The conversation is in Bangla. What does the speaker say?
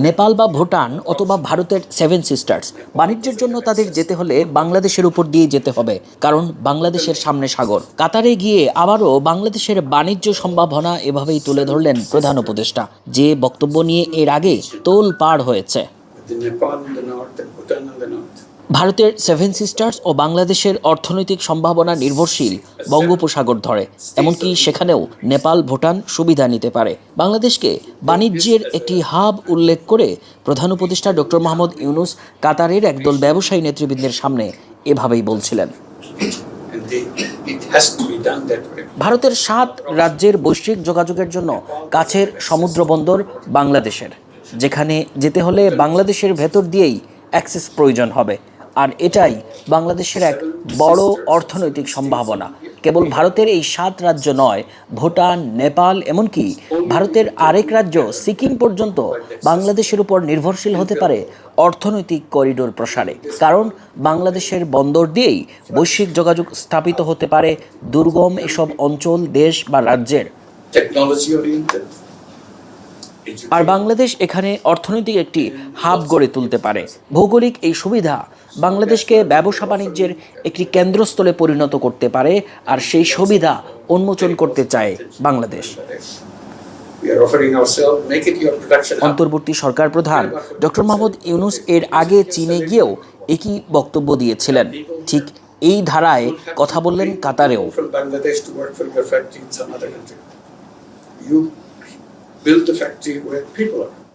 নেপাল বা ভুটান অথবা ভারতের সেভেন সিস্টার্স বাণিজ্যের জন্য তাদের যেতে হলে বাংলাদেশের উপর দিয়ে যেতে হবে, কারণ বাংলাদেশের সামনে সাগর। কাতারে গিয়ে আবারও বাংলাদেশের বাণিজ্য সম্ভাবনা এভাবেই তুলে ধরলেন প্রধান উপদেষ্টা, যে বক্তব্য নিয়ে এর আগে তোলপাড় হয়েছে। ভারতের সেভেন সিস্টার্স ও বাংলাদেশের অর্থনৈতিক সম্ভাবনা নির্ভরশীল বঙ্গোপসাগর ধরে, এমনকি সেখানেও নেপাল ভুটান সুবিধা নিতে পারে। বাংলাদেশকে বাণিজ্যের একটি হাব উল্লেখ করে প্রধান উপদেষ্টা ডক্টর মোহাম্মদ ইউনূস কাতারের একদল ব্যবসায়ী নেতৃবৃন্দের সামনে এভাবেই বলছিলেন। ভারতের 7 রাজ্যের বৈশ্বিক যোগাযোগের জন্য কাছের সমুদ্র বন্দর বাংলাদেশের, যেখানে যেতে হলে বাংলাদেশের ভেতর দিয়েই অ্যাক্সেস প্রয়োজন হবে। আর এটাই বাংলাদেশের এক বড় অর্থনৈতিক সম্ভাবনা। কেবল ভারতের এই 7 রাজ্য নয়, ভুটান, নেপাল, এমনকি ভারতের আরেক রাজ্য সিকিম পর্যন্ত বাংলাদেশের উপর নির্ভরশীল হতে পারে অর্থনৈতিক করিডোর প্রসারে। কারণ বাংলাদেশের বন্দর দিয়েই বৈশ্বিক যোগাযোগ স্থাপিত হতে পারে দুর্গম এসব অঞ্চল, দেশ বা রাজ্যের। আর বাংলাদেশ এখানে অর্থনৈতিক একটি হাব গড়ে তুলতে পারে। ভৌগোলিক এই সুবিধা বাংলাদেশকে ব্যবসা বাণিজ্যের একটি কেন্দ্রস্থলে পরিণত করতে পারে, আর সেই সুবিধা উন্মোচন করতে চায় বাংলাদেশ। অন্তর্বর্তী সরকার প্রধান ডক্টর মোহাম্মদ ইউনূস এর আগে চীনে গিয়েও একই বক্তব্য দিয়েছিলেন। ঠিক এই ধারায় কথা বললেন কাতারেও। Build the factory where people are.